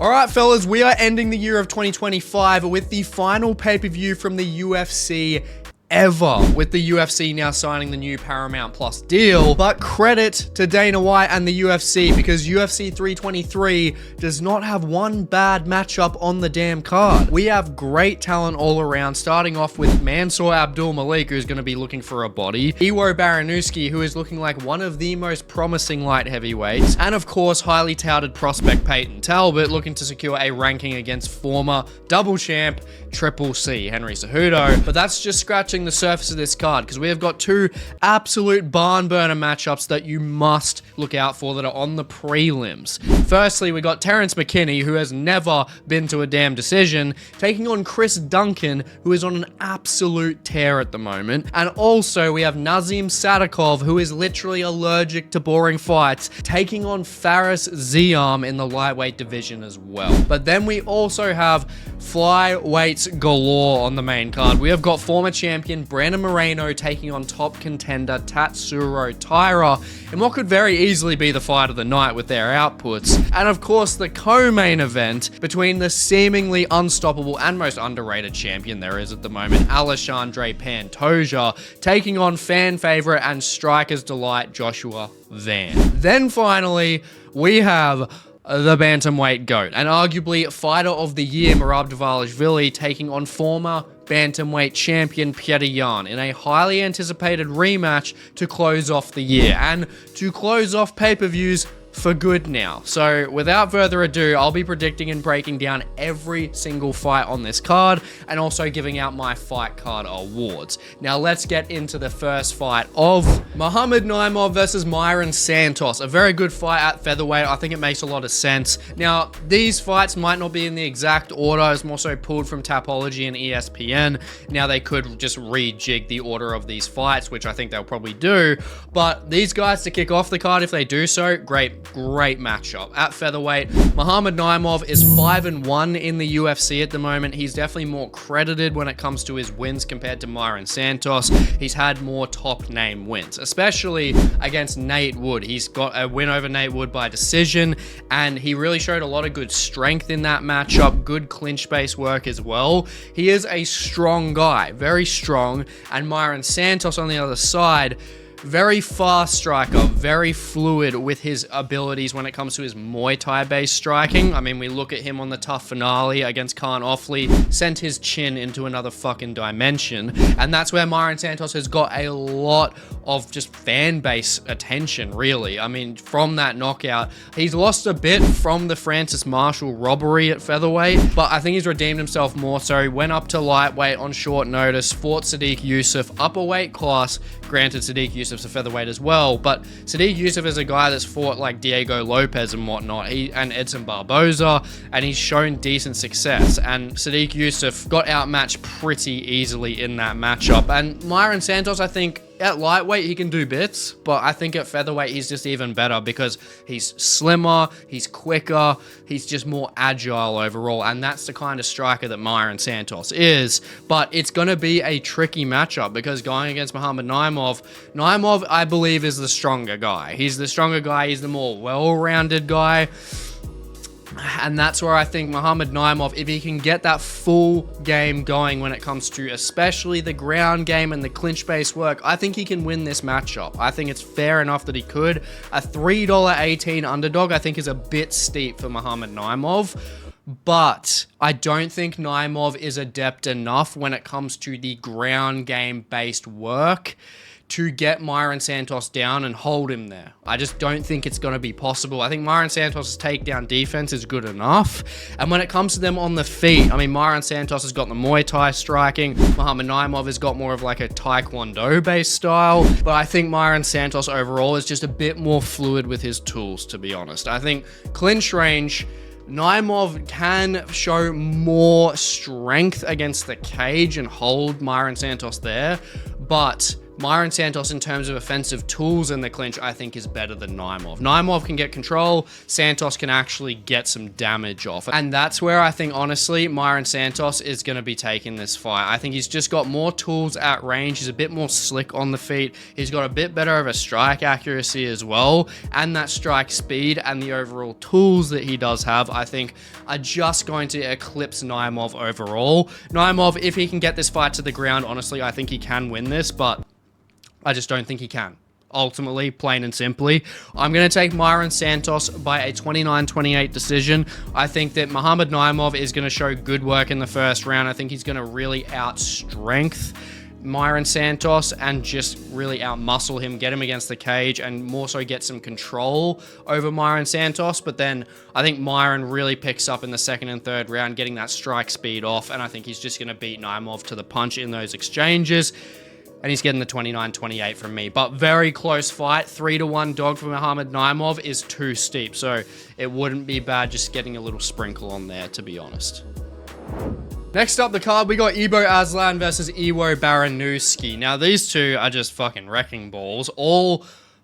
All right, fellas, we are ending the year of 2025 with the final pay-per-view from the UFC ever, with the UFC now signing the new Paramount Plus deal. But credit to Dana White and the UFC, because UFC 323 does not have one bad matchup on the damn card. We have great talent all around, starting off with Mansur Abdul-Malik, who's going to be looking for a body, Iwo Baraniewski, who is looking like one of the most promising light heavyweights, and of course highly touted prospect Payton Talbott, looking to secure a ranking against former double champ Triple C Henry Cejudo. But that's just scratching the surface of this card, because we have got two absolute barn burner matchups that you must look out for that are on the prelims. Firstly, we got Terrance McKinney, who has never been to a damn decision, taking on Chris Duncan, who is on an absolute tear at the moment. And also we have Nazim Sadykhov, who is literally allergic to boring fights, taking on Fares Ziam in the lightweight division as well. But then we also have flyweights galore on the main card. We have got former champion Brandon Moreno taking on top contender Tatsuro Taira in what could very easily be the fight of the night with their outputs. And of course, the co-main event between the seemingly unstoppable and most underrated champion there is at the moment, Alexandre Pantoja, taking on fan favorite and striker's delight Joshua Van. Then finally, we have the bantamweight GOAT, and arguably fighter of the year Merab Dvalishvili, taking on former bantamweight champion Petr Yan in a highly anticipated rematch to close off the year and to close off pay-per-views for good now. So without further ado, I'll be predicting and breaking down every single fight on this card and also giving out my fight card awards. Now let's get into the first fight of Muhammad Naimov versus Mairon Santos. A very good fight at featherweight. I think it makes a lot of sense. Now, these fights might not be in the exact order. It's more so pulled from Tapology and ESPN. Now they could just rejig the order of these fights, which I think they'll probably do. But these guys to kick off the card, if they do so, great matchup. At featherweight, Muhammad Naimov is 5-1 in the UFC at the moment. He's definitely more credited when it comes to his wins compared to Mairon Santos. He's had more top name wins, especially against Nate Wood. He's got a win over Nate Wood by decision, and he really showed a lot of good strength in that matchup, good clinch-based work as well. He is a strong guy, very strong, and Mairon Santos on the other side, very fast striker, very fluid with his abilities when it comes to his Muay Thai based striking. I mean, we look at him on the tough finale against Khan Offley, sent his chin into another fucking dimension, and that's where Mairon Santos has got a lot of just fan base attention, really. I mean, from that knockout, he's lost a bit from the Francis Marshall robbery at featherweight, but I think he's redeemed himself more so. He went up to lightweight on short notice, fought Sadiq Yusuff, upper weight class. Granted, Sadiq Yusuff's a featherweight as well, but Sadiq Yusuff is a guy that's fought like Diego Lopez and whatnot, and Edson Barboza, and he's shown decent success. And Sadiq Yusuff got outmatched pretty easily in that matchup. And Mairon Santos, I think, at lightweight, he can do bits, but I think at featherweight, he's just even better because he's slimmer, he's quicker, he's just more agile overall, and that's the kind of striker that Mairon Santos is. But it's going to be a tricky matchup because going against Muhammad Naimov, I believe, is the stronger guy. He's the stronger guy, he's the more well-rounded guy. And that's where I think Muhammad Naimov, if he can get that full game going when it comes to especially the ground game and the clinch-based work, I think he can win this matchup. I think it's fair enough that he could. A $3.18 underdog, I think, is a bit steep for Muhammad Naimov. But I don't think Naimov is adept enough when it comes to the ground game-based work to get Mairon Santos down and hold him there. I just don't think it's going to be possible. I think Mairon Santos' takedown defense is good enough. And when it comes to them on the feet, I mean, Mairon Santos has got the Muay Thai striking. Muhammad Naimov has got more of like a Taekwondo-based style. But I think Mairon Santos overall is just a bit more fluid with his tools, to be honest. I think clinch range, Naimov can show more strength against the cage and hold Mairon Santos there, but Mairon Santos, in terms of offensive tools in the clinch, I think is better than Naimov. Naimov can get control, Santos can actually get some damage off. And that's where I think, honestly, Mairon Santos is going to be taking this fight. I think he's just got more tools at range. He's a bit more slick on the feet. He's got a bit better of a strike accuracy as well. And that strike speed and the overall tools that he does have, I think, are just going to eclipse Naimov overall. Naimov, if he can get this fight to the ground, honestly, I think he can win this, but I just don't think he can. Ultimately, plain and simply, I'm going to take Mairon Santos by a 29-28 decision. I think that Muhammad Naimov is going to show good work in the first round. I think he's going to really out-strength Mairon Santos and just really out-muscle him, get him against the cage, and more so get some control over Mairon Santos. But then I think Mairon really picks up in the second and third round, getting that strike speed off, and I think he's just going to beat Naimov to the punch in those exchanges. And he's getting the 29-28 from me. But very close fight. 3-1 dog for Muhammad Naimov is too steep. So it wouldn't be bad just getting a little sprinkle on there, to be honest. Next up the card, we got Ibo Aslan versus Iwo Baraniewski. Now, these two are just fucking wrecking balls.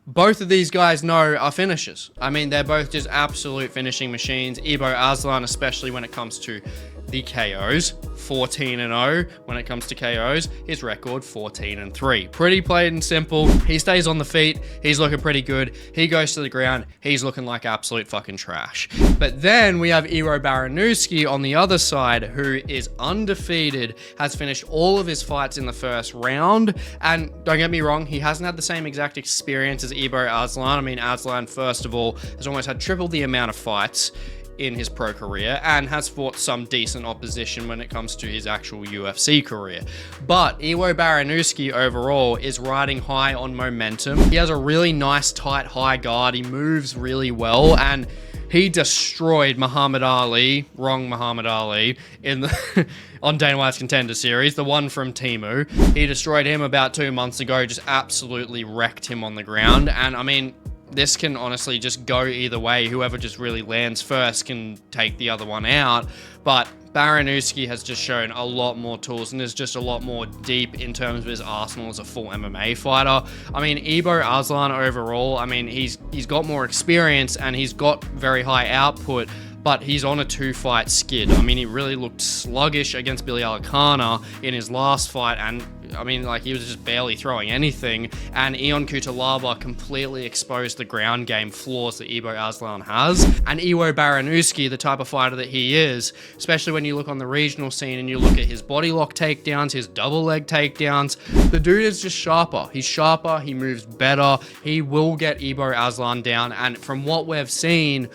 Both of these guys know are finishers. I mean, they're both just absolute finishing machines. Ibo Aslan, especially when it comes to the KOs, 14-0 when it comes to KOs. His record, 14-3. Pretty plain and simple. He stays on the feet. He's looking pretty good. He goes to the ground. He's looking like absolute fucking trash. But then we have Iwo Baraniewski on the other side, who is undefeated, has finished all of his fights in the first round. And don't get me wrong, he hasn't had the same exact experience as Ibo Aslan. I mean, Aslan, first of all, has almost had triple the amount of fights in his pro career and has fought some decent opposition when it comes to his actual UFC career. But Iwo Baraniewski overall is riding high on momentum. He has a really nice tight high guard. He moves really well, and he destroyed Muhammad Ali, wrong Muhammad Ali, in the on Dana White's Contender Series, the one from Temu. He destroyed him about 2 months ago, just absolutely wrecked him on the ground. And I mean, this can honestly just go either way. Whoever just really lands first can take the other one out. But Baraniewski has just shown a lot more tools and is just a lot more deep in terms of his arsenal as a full MMA fighter. I mean, Ibo Aslan overall, I mean, he's got more experience and he's got very high output, but he's on a 2-fight skid. I mean, he really looked sluggish against Billy Alakana in his last fight, and I mean, like, he was just barely throwing anything, and Ion Cutelaba completely exposed the ground game flaws that Ibo Aslan has. And Iwo Baraniewski, the type of fighter that he is, especially when you look on the regional scene and you look at his body lock takedowns, his double leg takedowns, the dude is just sharper. He's sharper, he moves better, he will get Ibo Aslan down, and from what we've seen,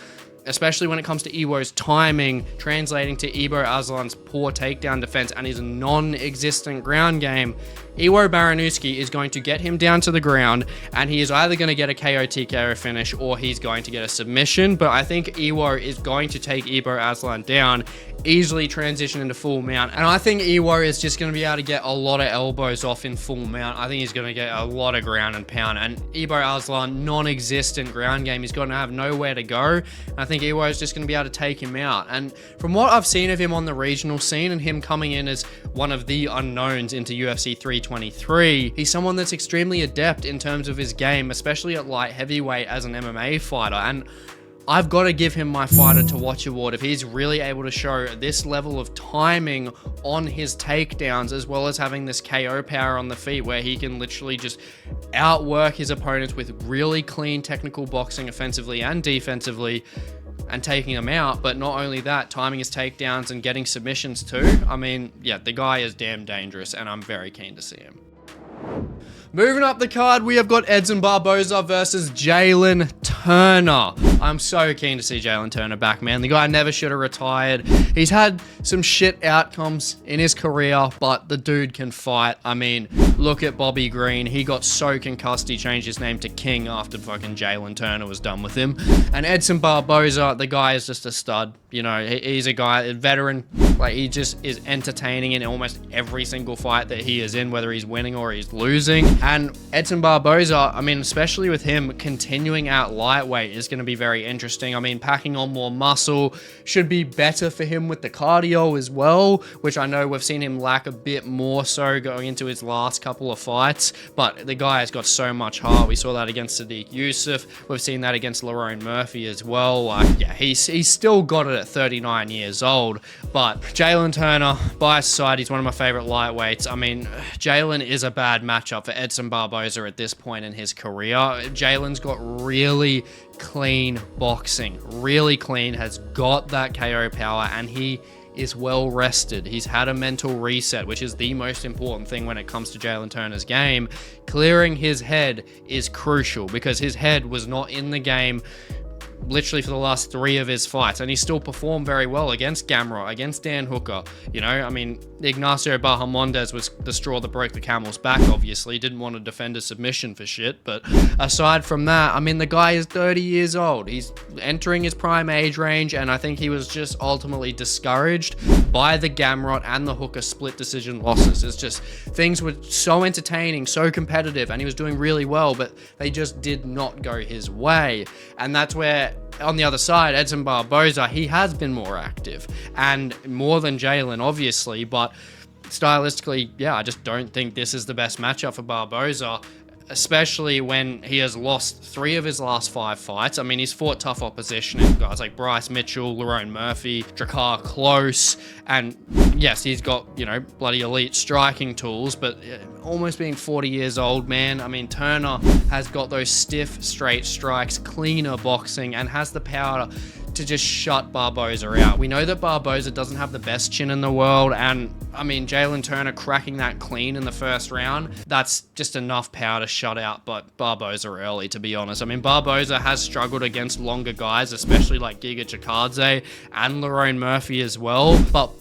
especially when it comes to Iwo's timing, translating to Ibo Aslan's poor takedown defense and his non-existent ground game, Iwo Baraniewski is going to get him down to the ground, and he is either going to get a KO TKO finish or he's going to get a submission. But I think Iwo is going to take Ibo Aslan down, easily transition into full mount, and I think Iwo is just going to be able to get a lot of elbows off in full mount. I think he's going to get a lot of ground and pound, and Ibo Aslan, non-existent ground game, he's going to have nowhere to go, and I think Iwo is just going to be able to take him out. And from what I've seen of him on the regional scene and him coming in as one of the unknowns into UFC 323, he's someone that's extremely adept in terms of his game, especially at light heavyweight as an MMA fighter. And I've got to give him my Fighter to Watch award if he's really able to show this level of timing on his takedowns, as well as having this KO power on the feet where he can literally just outwork his opponents with really clean technical boxing offensively and defensively and taking them out. But not only that, timing his takedowns and getting submissions too. I mean, yeah, the guy is damn dangerous and I'm very keen to see him. Moving up the card, we have got Edson Barboza versus Jalin Turner. I'm so keen to see Jalin Turner back, man. The guy never should have retired. He's had some shit outcomes in his career, but the dude can fight. I mean, look at Bobby Green. He got so concussed, he changed his name to King after fucking Jalin Turner was done with him. And Edson Barboza, the guy is just a stud. You know, he's a guy, a veteran, Like, he just is entertaining in almost every single fight that he is in, whether he's winning or he's losing. And Edson Barboza, I mean, especially with him continuing at lightweight is going to be very interesting. I mean, packing on more muscle should be better for him with the cardio as well, which I know we've seen him lack a bit more so going into his last couple of fights, but the guy has got so much heart. We saw that against Sadiq Youssef. We've seen that against Lerone Murphy as well. Like, yeah, he's still got it at 39 years old, but Jalin Turner, by his side, he's one of my favorite lightweights. I mean, Jalin is a bad matchup for Edson Barboza at this point in his career. Jalen's got really clean boxing, really clean, has got that KO power, and he is well rested. He's had a mental reset, which is the most important thing when it comes to Jalin Turner's game. Clearing his head is crucial because his head was not in the game literally for the last 3 of his fights, and he still performed very well against Gamrot, against Dan Hooker. You know, I mean, Ignacio Bahamondes was the straw that broke the camel's back, obviously. Didn't want to defend a submission for shit, but aside from that, I mean, the guy is 30 years old. He's entering his prime age range, and I think he was just ultimately discouraged by the Gamrot and the Hooker split decision losses. It's just, things were so entertaining, so competitive, and he was doing really well, but they just did not go his way. And that's where, on the other side, Edson Barboza, he has been more active and more than Jalin, obviously, but stylistically, yeah, I just don't think this is the best matchup for Barboza, especially when he has lost 3 of his last 5 fights. I mean, he's fought tough opposition, guys like Bryce Mitchell, Lerone Murphy, Drakkar Klose, and yes, he's got, you know, bloody elite striking tools, but almost being 40 years old, man. I mean, Turner has got those stiff, straight strikes, cleaner boxing, and has the power to just shut Barboza out. We know that Barboza doesn't have the best chin in the world, and I mean, Jalin Turner cracking that clean in the first round, that's just enough power to shut out but Barboza early, to be honest. I mean, Barboza has struggled against longer guys, especially like Giga Chikadze and Lerone Murphy as well, but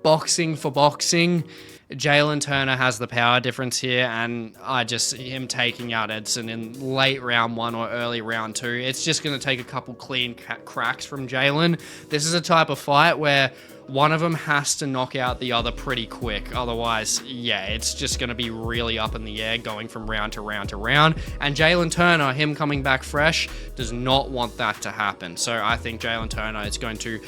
boxing for boxing, Jalin Turner has the power difference here, and I just, him taking out Edson in late round 1 or early round 2, it's just going to take a couple clean cracks from Jalin. This is a type of fight where one of them has to knock out the other pretty quick. Otherwise, yeah, it's just going to be really up in the air going from round to round to round. And Jalin Turner, him coming back fresh, does not want that to happen. So I think Jalin Turner is going to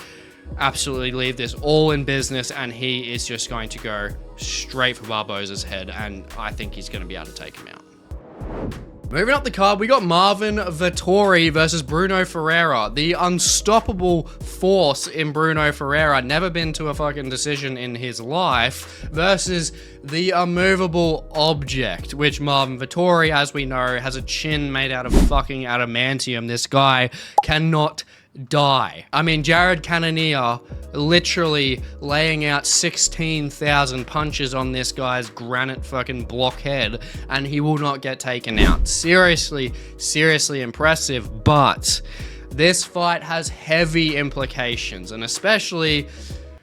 absolutely leave this all in business, and he is just going to go straight for Barboza's head, and I think he's going to be able to take him out. Moving up the card, we got Marvin Vettori versus Bruno Ferreira. The unstoppable force in Bruno Ferreira, never been to a fucking decision in his life, versus the immovable object, which Marvin Vettori, as we know, has a chin made out of fucking adamantium. This guy cannot die. I mean, Jared Cannonier literally laying out 16,000 punches on this guy's granite fucking blockhead, and he will not get taken out. Seriously, seriously impressive, but this fight has heavy implications, and especially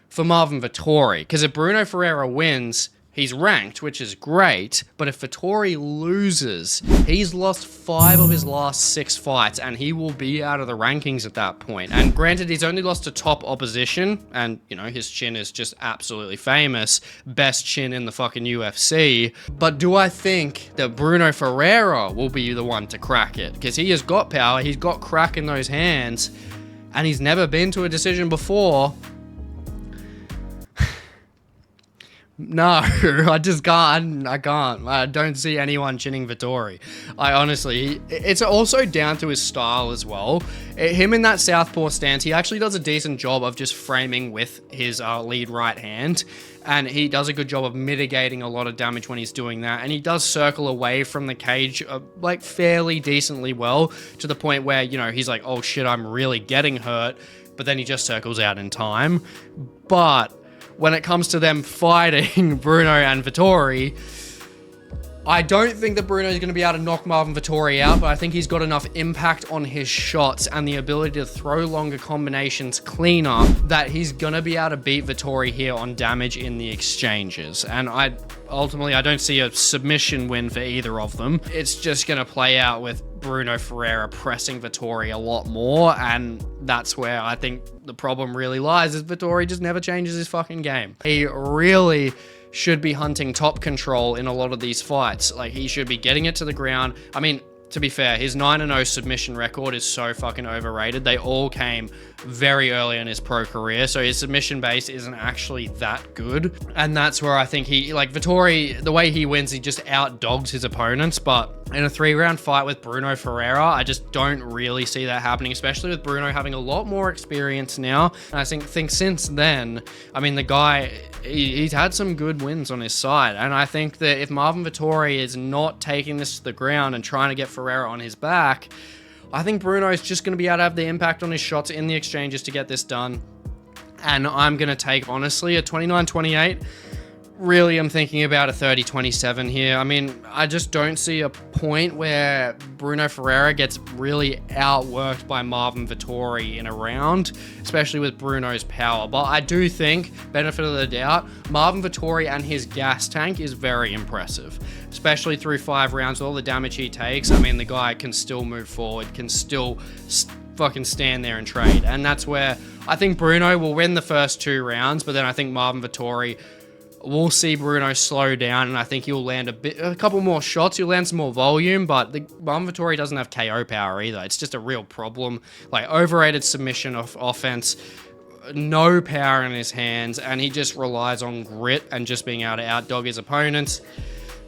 for Marvin Vettori, because if Bruno Ferreira wins, he's ranked, which is great, but if Vettori loses, he's lost 5 of his last 6 fights, and he will be out of the rankings at that point. And granted, he's only lost to top opposition, and, you know, his chin is just absolutely famous. Best chin in the fucking UFC. But do I think that Bruno Ferreira will be the one to crack it? Because he has got power, he's got crack in those hands, and he's never been to a decision before. No, I just can't. I can't. I don't see anyone chinning Vettori. I honestly, it's also down to his style as well. Him in that southpaw stance, he actually does a decent job of just framing with his lead right hand. And he does a good job of mitigating a lot of damage when he's doing that. And he does circle away from the cage like fairly decently well, to the point where, you know, he's like, oh shit, I'm really getting hurt. But then he just circles out in time. But when it comes to them fighting Bruno and Vettori, I don't think that Bruno is going to be able to knock Marvin Vettori out, but I think he's got enough impact on his shots and the ability to throw longer combinations cleaner that he's going to be able to beat Vettori here on damage in the exchanges. And ultimately, I don't see a submission win for either of them. It's just going to play out with Bruno Ferreira pressing Vettori a lot more, and that's where I think the problem really lies, is Vettori just never changes his fucking game. He really should be hunting top control in a lot of these fights. Like, he should be getting it to the ground. I mean, to be fair, his 9-0 submission record is so fucking overrated. They all came very early in his pro career, so his submission base isn't actually that good. And that's where I think he, like, Vettori, the way he wins, he just outdogs his opponents. But in a 3-round fight with Bruno Ferreira, I just don't really see that happening, especially with Bruno having a lot more experience now. And I think since then, I mean, the guy, he's had some good wins on his side. And I think that if Marvin Vettori is not taking this to the ground and trying to get Ferreira on his back, I think Bruno is just going to be able to have the impact on his shots in the exchanges to get this done. And I'm going to take, honestly, a 29-28. Really, I'm thinking about a 30-27 here. I mean, I just don't see a point where Bruno Ferreira gets really outworked by Marvin Vettori in a round, especially with Bruno's power. But I do think, benefit of the doubt, Marvin Vettori and his gas tank is very impressive, especially through 5 rounds, all the damage he takes. I mean, the guy can still move forward, can still fucking stand there and trade. And that's where I think Bruno will win the first 2 rounds, but then I think Marvin Vettori, we'll see Bruno slow down, and I think he'll land a couple more shots. He'll land some more volume, but Marvin Vettori doesn't have KO power either. It's just a real problem. Like, overrated submission of offense, no power in his hands, and he just relies on grit and just being able to outdog his opponents.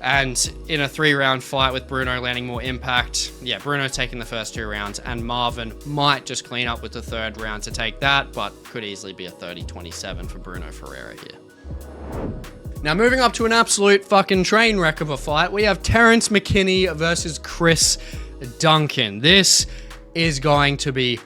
And in a 3-round fight with Bruno landing more impact, yeah, Bruno's taking the first 2 rounds, and Marvin might just clean up with the 3rd round to take that, but could easily be a 30-27 for Bruno Ferreira here. Now, moving up to an absolute fucking train wreck of a fight, we have Terrance McKinney versus Chris Duncan. This is going to be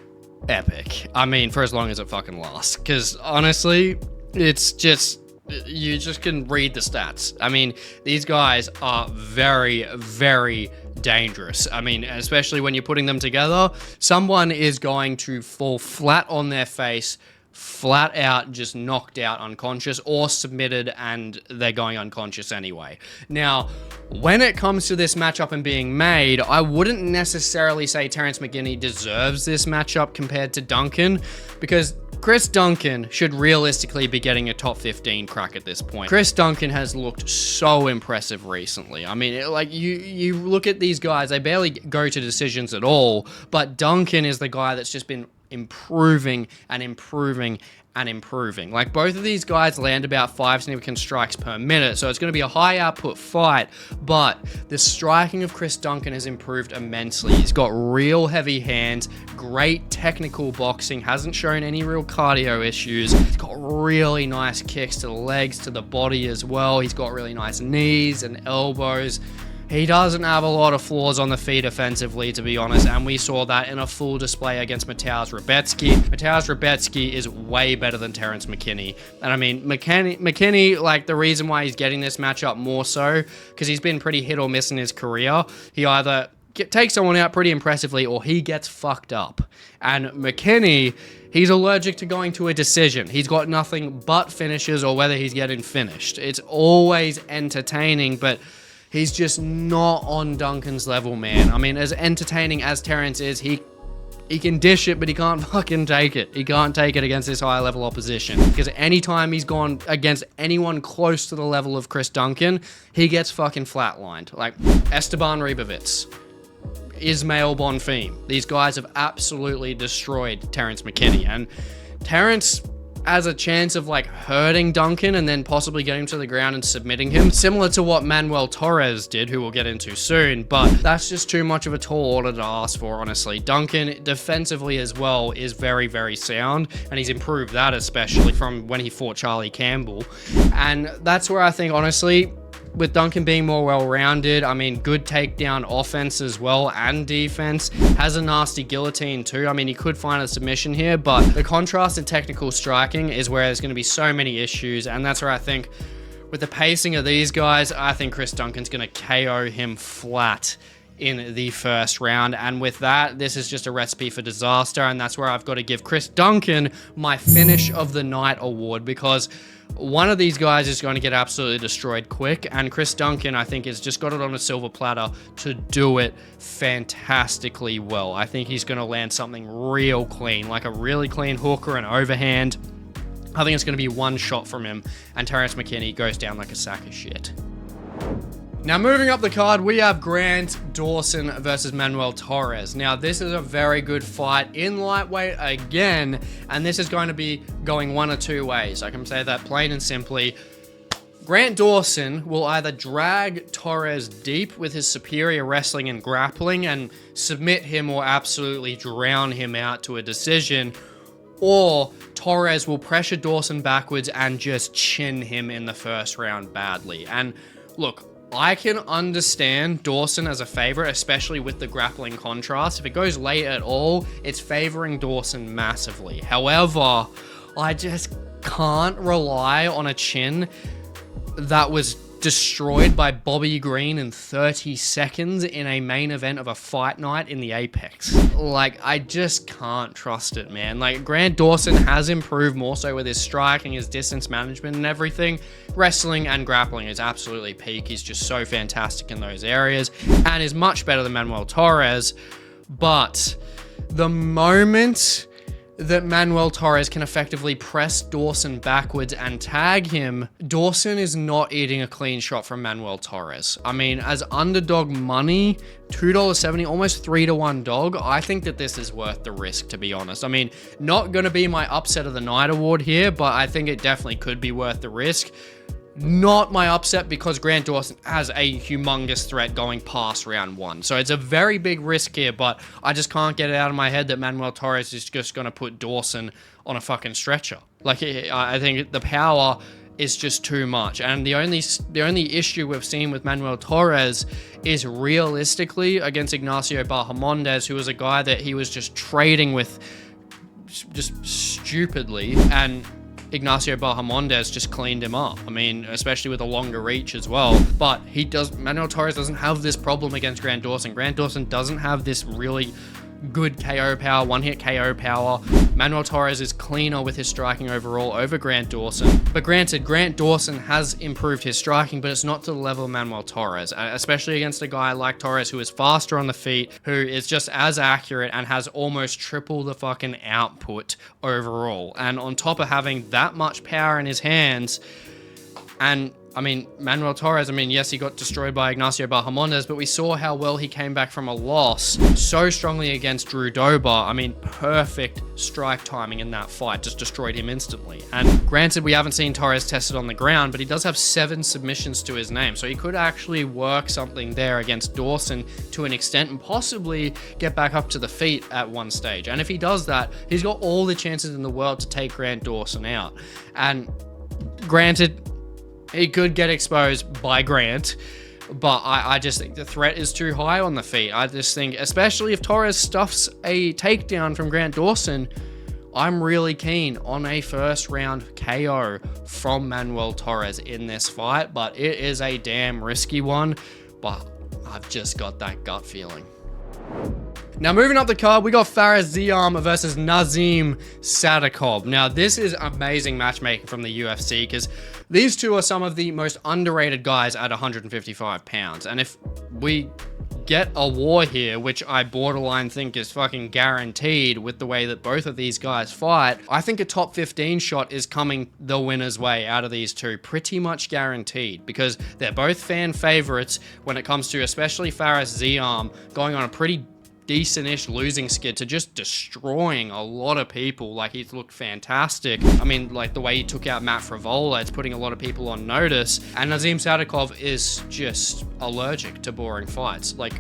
epic. I mean, for as long as it fucking lasts, because honestly, it's just, you just can read the stats. I mean, these guys are very, very dangerous. I mean, especially when you're putting them together, someone is going to fall flat on their face, flat out just knocked out unconscious, or submitted and they're going unconscious anyway. Now, when it comes to this matchup and being made, I wouldn't necessarily say Terrance McKinney deserves this matchup compared to Duncan, because Chris Duncan should realistically be getting a top 15 crack at this point. Chris Duncan has looked so impressive recently. I mean, like, you look at these guys, they barely go to decisions at all, but Duncan is the guy that's just been improving and improving and improving. Like, both of these guys land about 5 significant strikes per minute, so it's going to be a high output fight, but the striking of Chris Duncan has improved immensely. He's got real heavy hands, great technical boxing, hasn't shown any real cardio issues. He's got really nice kicks to the legs, to the body as well. He's got really nice knees and elbows. He doesn't have a lot of flaws on the feet offensively, to be honest, and we saw that in a full display against Mateusz Rebecki. Mateusz Rebecki is way better than Terrance McKinney, and I mean, McKinney, like, the reason why he's getting this matchup more so, because he's been pretty hit or miss in his career. He either takes someone out pretty impressively, or he gets fucked up. And McKinney, he's allergic to going to a decision. He's got nothing but finishes, or whether he's getting finished. It's always entertaining, but he's just not on Duncan's level, man. I mean, as entertaining as Terrance is, he can dish it, but he can't fucking take it. He can't take it against this high-level opposition, because anytime he's gone against anyone close to the level of Chris Duncan, he gets fucking flatlined. Like Esteban Ribovitz, Ismail Bonfim. These guys have absolutely destroyed Terrance McKinney, and Terrance has a chance of, like, hurting Duncan and then possibly getting him to the ground and submitting him, similar to what Manuel Torres did, who we'll get into soon, but that's just too much of a tall order to ask for, honestly. Duncan, defensively as well, is very, very sound, and he's improved that, especially from when he fought Charlie Campbell, and that's where I think, honestly, with Duncan being more well-rounded, I mean, good takedown offense as well, and defense, has a nasty guillotine too. I mean, he could find a submission here, but the contrast in technical striking is where there's going to be so many issues, and that's where I think, with the pacing of these guys, I think Chris Duncan's going to KO him flat in the first round. And with that, this is just a recipe for disaster, and that's where I've got to give Chris Duncan my finish of the night award, because one of these guys is going to get absolutely destroyed quick, and Chris Duncan, I think, has just got it on a silver platter to do it fantastically well. I think he's going to land something real clean, like a really clean hook or an overhand. I think it's going to be one shot from him, and Terrance McKinney goes down like a sack of shit. Now, moving up the card, we have Grant Dawson versus Manuel Torres. Now, this is a very good fight in lightweight again, and this is going to be going one of two ways. I can say that plain and simply. Grant Dawson will either drag Torres deep with his superior wrestling and grappling and submit him or absolutely drown him out to a decision, or Torres will pressure Dawson backwards and just chin him in the first round badly. And look, I can understand Dawson as a favorite, especially with the grappling contrast. If it goes late at all, it's favoring Dawson massively. However, I just can't rely on a chin that was destroyed by Bobby Green in 30 seconds in a main event of a fight night in the Apex. Like, I just can't trust it, man. Like, Grant Dawson has improved more so with his striking, his distance management and everything. Wrestling and grappling is absolutely peak. He's just so fantastic in those areas and is much better than Manuel Torres. But the moment that Manuel Torres can effectively press Dawson backwards and tag him, Dawson is not eating a clean shot from Manuel Torres. I mean, as underdog money, $2.70, almost 3-to-1 dog, I think that this is worth the risk, to be honest. I mean, not going to be my upset of the night award here, but I think it definitely could be worth the risk. Not my upset because Grant Dawson has a humongous threat going past round one. So it's a very big risk here, but I just can't get it out of my head that Manuel Torres is just going to put Dawson on a fucking stretcher. Like, I think the power is just too much. And the only issue we've seen with Manuel Torres is realistically against Ignacio Bahamondes, who was a guy that he was just trading with just stupidly, and Ignacio Bahamondes just cleaned him up. I mean, especially with a longer reach as well. But Manuel Torres doesn't have this problem against Grant Dawson. Grant Dawson doesn't have this really good KO power, one-hit KO power. Manuel Torres is cleaner with his striking overall over Grant Dawson. But granted, Grant Dawson has improved his striking, but it's not to the level of Manuel Torres, especially against a guy like Torres who is faster on the feet, who is just as accurate and has almost triple the fucking output overall. And on top of having that much power in his hands, and I mean, Manuel Torres, I mean, yes, he got destroyed by Ignacio Bahamondes, but we saw how well he came back from a loss so strongly against Drew Dober. I mean, perfect strike timing in that fight, just destroyed him instantly. And granted, we haven't seen Torres tested on the ground, but he does have 7 submissions to his name, so he could actually work something there against Dawson to an extent and possibly get back up to the feet at one stage. And if he does that, he's got all the chances in the world to take Grant Dawson out. And granted, he could get exposed by Grant, but I just think the threat is too high on the feet. I just think, especially if Torres stuffs a takedown from Grant Dawson, I'm really keen on a first round KO from Manuel Torres in this fight, but it is a damn risky one, but I've just got that gut feeling. Now, moving up the card, we got Fares Ziam versus Nazim Sadykhov. Now, this is amazing matchmaking from the UFC because these two are some of the most underrated guys at 155 pounds. And if we get a war here, which I borderline think is fucking guaranteed with the way that both of these guys fight, I think a top 15 shot is coming the winner's way out of these two, pretty much guaranteed, because they're both fan favorites when it comes to especially Fares Ziam going on a pretty decent-ish losing skid to just destroying a lot of people. Like, he's looked fantastic. I mean, like the way he took out Matt Frivola, it's putting a lot of people on notice. And Nazim Sadykhov is just allergic to boring fights. Like,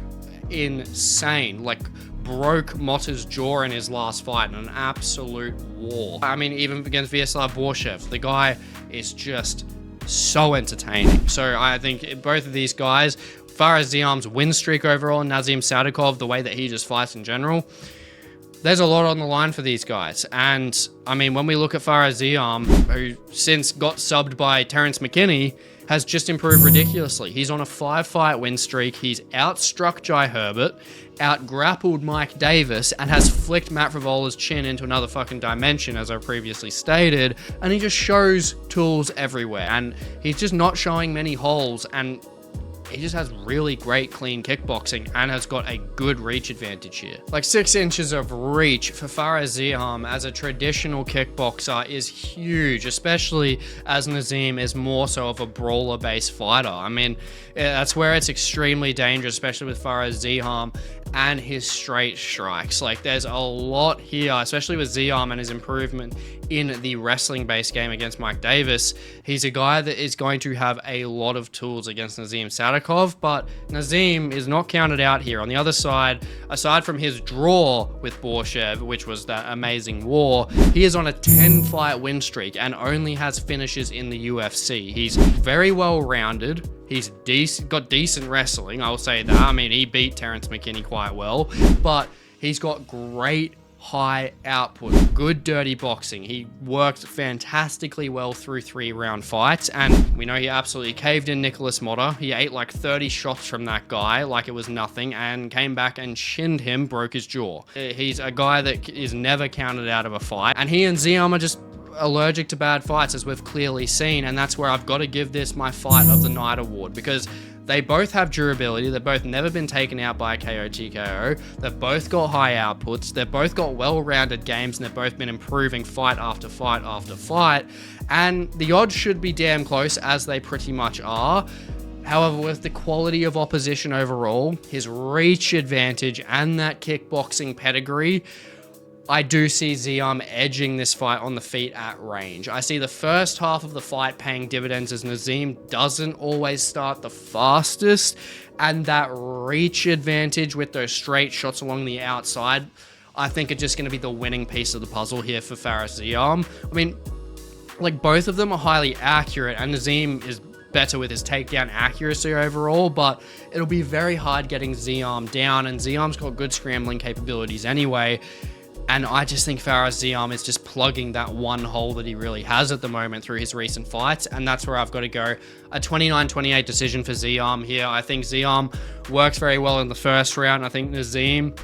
insane. Like, broke Motta's jaw in his last fight in an absolute war. I mean, even against Vyacheslav Borshev, the guy is just so entertaining. So I think both of these guys, Fares Ziam's win streak overall, and Nazim Sadykhov, the way that he just fights in general, there's a lot on the line for these guys. And I mean, when we look at Fares Ziam, who since got subbed by Terrance McKinney, has just improved ridiculously. He's on a 5-fight win streak. He's outstruck Jai Herbert, outgrappled Mike Davis, and has flicked Matt Frivola's chin into another fucking dimension, as I previously stated. And he just shows tools everywhere. And he's just not showing many holes. And he just has really great clean kickboxing and has got a good reach advantage here. Like 6 inches of reach for Fares Ziam as a traditional kickboxer is huge, especially as Nazim is more so of a brawler-based fighter. I mean, that's where it's extremely dangerous, especially with Fares Ziam and his straight strikes. Like, there's a lot here, especially with Ziam and his improvement in the wrestling-based game against Mike Davis. He's a guy that is going to have a lot of tools against Nazim Sadykhov, but Nazim is not counted out here. On the other side, aside from his draw with Borshev, which was that amazing war, he is on a 10-fight win streak and only has finishes in the UFC. He's very well-rounded. He's got decent wrestling, I'll say that. I mean, he beat Terrance McKinney quite well, but he's got great high output, good dirty boxing. He worked fantastically well through 3-round fights, and we know he absolutely caved in Nicholas Motta. He ate like 30 shots from that guy like it was nothing, and came back and shinned him, broke his jaw. He's a guy that is never counted out of a fight, and he and Ziam are just allergic to bad fights, as we've clearly seen, and that's where I've got to give this my fight of the night award, because they both have durability. They've both never been taken out by a KO TKO. They've both got high outputs. They've both got well-rounded games, and they've both been improving fight after fight after fight. And the odds should be damn close, as they pretty much are. However, with the quality of opposition overall, his reach advantage, and that kickboxing pedigree, I do see Ziam edging this fight on the feet at range. I see the first half of the fight paying dividends, as Nazim doesn't always start the fastest, and that reach advantage with those straight shots along the outside, I think are just going to be the winning piece of the puzzle here for Fares Ziam. I mean, like, both of them are highly accurate, and Nazim is better with his takedown accuracy overall, but it'll be very hard getting Ziam down, and Ziam's got good scrambling capabilities anyway. And I just think Fares Ziam is just plugging that one hole that he really has at the moment through his recent fights. And that's where I've got to go. A 29-28 decision for Ziam here. I think Ziam works very well in the first round. I think Nazim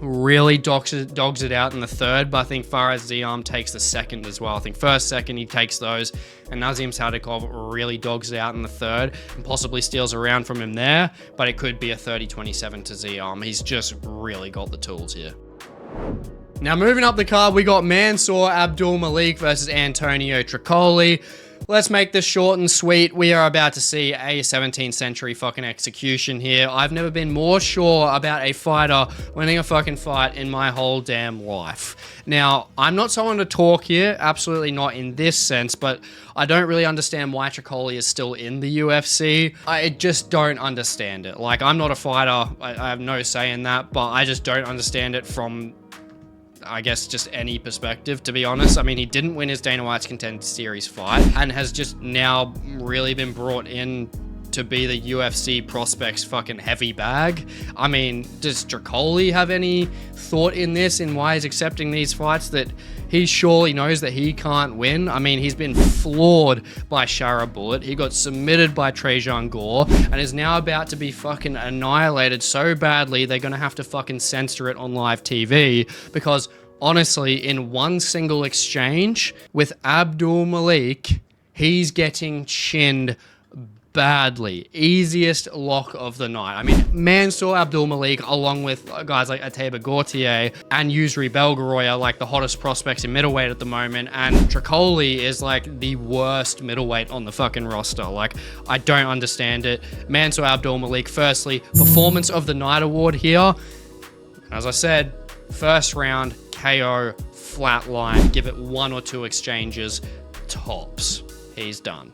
really dogs it out in the third, but I think Fares Ziam takes the second as well. I think first, second, he takes those, and Nazim Sadykhov really dogs it out in the third and possibly steals a round from him there, but it could be a 30-27 to Ziam. He's just really got the tools here. Now, moving up the card, we got Mansur Abdul-Malik versus Antonio Tricoli. Let's make this short and sweet. We are about to see a 17th century fucking execution here. I've never been more sure about a fighter winning a fucking fight in my whole damn life. Now, I'm not someone to talk here, absolutely not in this sense, but I don't really understand why Tricoli is still in the UFC. I just don't understand it. Like, I'm not a fighter, I have no say in that, but I just don't understand it from, I guess, just any perspective, to be honest. I mean, he didn't win his Dana White's Contender Series fight and has just now really been brought in to be the UFC prospects fucking heavy bag. I mean, does Tricoli have any thought in this, in why he's accepting these fights that he surely knows that he can't win? I mean, he's been floored by Shara Bullet. He got submitted by Trajan Gore and is now about to be fucking annihilated so badly they're gonna have to fucking censor it on live TV, because honestly, in one single exchange with Abdul-Malik, he's getting chinned badly. Easiest lock of the night. I mean, Mansur Abdul-Malik, along with guys like Ateba Gautier and Yusri Belgoroy, are like the hottest prospects in middleweight at the moment, and Tricoli is like the worst middleweight on the fucking roster. Like, I don't understand it. Mansur Abdul-Malik, firstly, performance of the night award here. As I said, first round, KO, flatline, give it 1 or 2 exchanges, tops. He's done.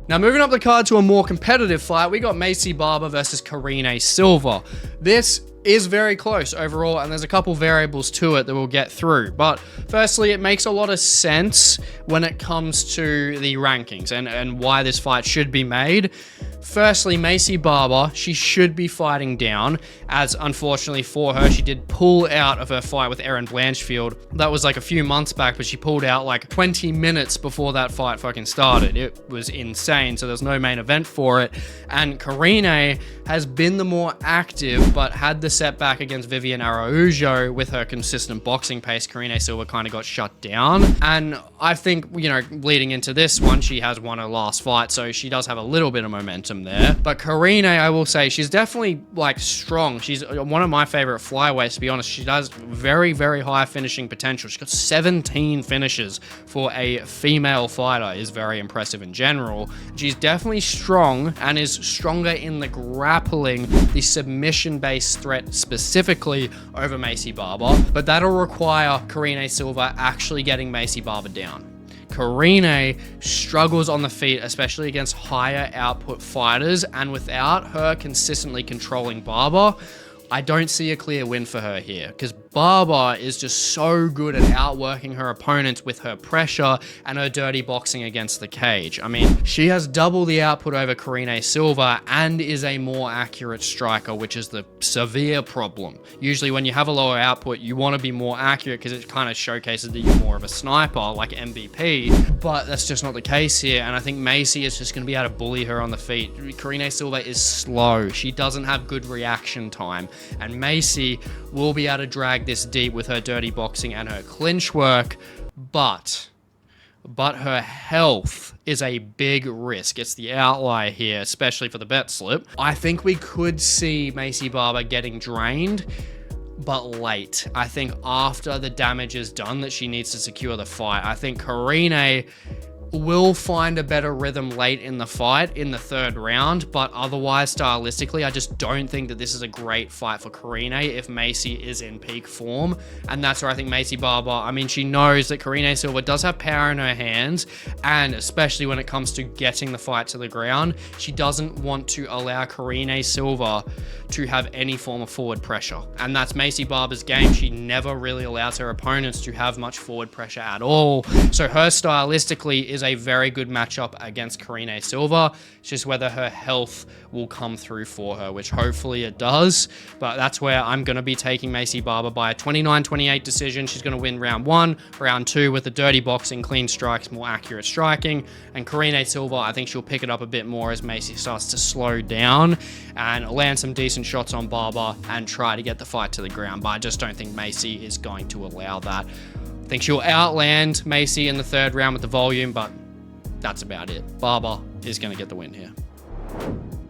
Now, moving up the card to a more competitive fight, we got Maycee Barber versus Karine Silva. This is very close overall, and there's a couple variables to it that we'll get through. But firstly, it makes a lot of sense when it comes to the rankings and why this fight should be made. Firstly, Maycee Barber, she should be fighting down, as unfortunately for her, she did pull out of her fight with Erin Blanchfield. That was like a few months back, but she pulled out like 20 minutes before that fight fucking started. It was insane, so there's no main event for it. And Karine has been the more active, but had the setback against Viviane Araújo with her consistent boxing pace. Karine Silva kind of got shut down. And I think, you know, leading into this one, she has won her last fight, so she does have a little bit of momentum there. But Karine, I will say, she's definitely like strong. She's one of my favorite flyweights, to be honest. She does very, very high finishing potential. She's got 17 finishes for a female fighter, is very impressive in general. She's definitely strong and is stronger in the grappling, the submission-based threat specifically over Maycee Barber. But that'll require Karine Silva actually getting Maycee Barber down. Karine struggles on the feet, especially against higher output fighters, and without her consistently controlling Barber, I don't see a clear win for her here, because Barber is just so good at outworking her opponents with her pressure and her dirty boxing against the cage. I mean, she has double the output over Karine Silva and is a more accurate striker, which is the severe problem. Usually when you have a lower output, you want to be more accurate because it kind of showcases that you're more of a sniper like MVP, but that's just not the case here. And I think Maycee is just going to be able to bully her on the feet. Karine Silva is slow. She doesn't have good reaction time, and Maycee will be able to drag this deep with her dirty boxing and her clinch work, but her health is a big risk. It's the outlier here, especially for the bet slip. I think we could see Maycee Barber getting drained, but late. I think after the damage is done that she needs to secure the fight. I think Karine will find a better rhythm late in the fight in the third round, but otherwise stylistically I just don't think that this is a great fight for Karine if Maycee is in peak form. And that's where I think Maycee Barber, I mean, she knows that Karine Silva does have power in her hands, and especially when it comes to getting the fight to the ground, she doesn't want to allow Karine Silva to have any form of forward pressure, and that's Maycee Barber's game. She never really allows her opponents to have much forward pressure at all, so her stylistically is a very good matchup against Karine Silva. It's just whether her health will come through for her, which hopefully it does. But that's where I'm going to be taking Maycee Barber by a 29-28 decision. She's going to win round 1, round 2 with the dirty boxing, clean strikes, more accurate striking. And Karine Silva, I think she'll pick it up a bit more as Maycee starts to slow down and land some decent shots on Barber and try to get the fight to the ground. But I just don't think Maycee is going to allow that. I think she'll outland Maycee in the third round with the volume, but that's about it. Barber is going to get the win here.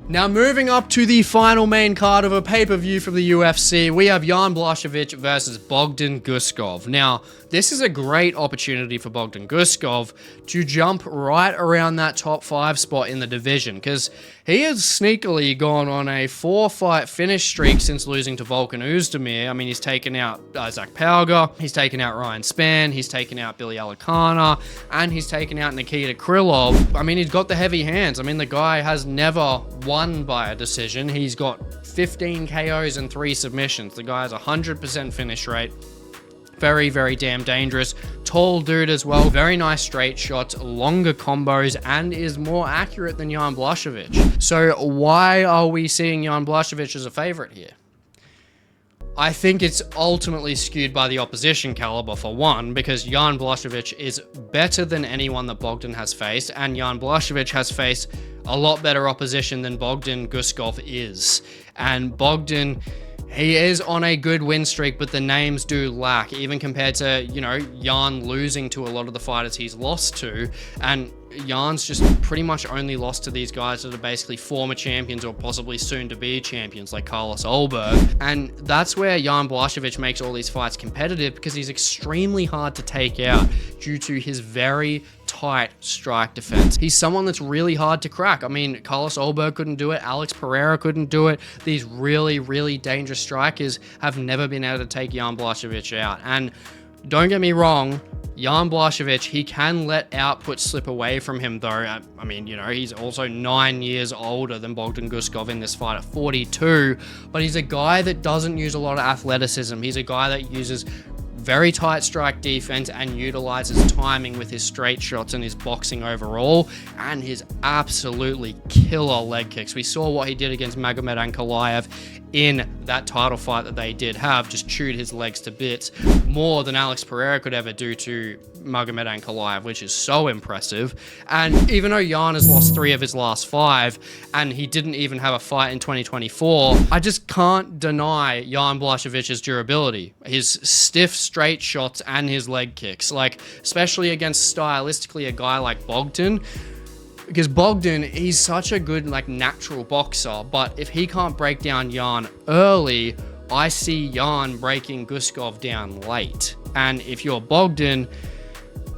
Now, moving up to the final main card of a pay-per-view from the UFC, we have Jan Blachowicz versus Bogdan Guskov. Now, this is a great opportunity for Bogdan Guskov to jump right around that top 5 spot in the division, because he has sneakily gone on a 4-fight finish streak since losing to Volkan Oezdemir. I mean, he's taken out Zach Pauga, he's taken out Ryan Spann, he's taken out Billy Alicana, and he's taken out Nikita Krylov. I mean, he's got the heavy hands. I mean, the guy has never won by a decision. He's got 15 KOs and 3 submissions. The guy has 100% finish rate. Very, very damn dangerous. Tall dude as well. Very nice straight shots, longer combos, and is more accurate than Jan Blachowicz. So why are we seeing Jan Blachowicz as a favorite here? I think it's ultimately skewed by the opposition caliber for one, because Jan Blachowicz is better than anyone that Bogdan has faced, and Jan Blachowicz has faced a lot better opposition than Bogdan Guskov is. And Bogdan, he is on a good win streak, but the names do lack, even compared to, you know, Jan losing to a lot of the fighters he's lost to. And Jan's just pretty much only lost to these guys that are basically former champions or possibly soon to be champions like Carlos Ulberg. And that's where Jan Blachowicz makes all these fights competitive, because he's extremely hard to take out due to his very tight strike defense. He's someone that's really hard to crack. I mean, Carlos Ulberg couldn't do it. Alex Pereira couldn't do it. These really, really dangerous strikers have never been able to take Jan Blachowicz out. And Don't get me wrong, Jan Blachowicz, he can let output slip away from him though. I mean, you know, he's also 9 years older than Bogdan Guskov in this fight at 42, but he's a guy that doesn't use a lot of athleticism. He's a guy that uses very tight strike defense and utilizes timing with his straight shots and his boxing overall, and his absolutely killer leg kicks. We saw what he did against Magomed Ankalaev in that title fight that they did have, just chewed his legs to bits more than Alex Pereira could ever do to Magomed Ankalaev, which is so impressive. And even though Jan has lost 3 of his last 5 and he didn't even have a fight in 2024, I just can't deny Jan Blachowicz's durability, his stiff straight shots and his leg kicks, like especially against stylistically a guy like Bogdan. Because Bogdan, he's such a good, like, natural boxer, but if he can't break down Jan early, I see Jan breaking Guskov down late. And if you're Bogdan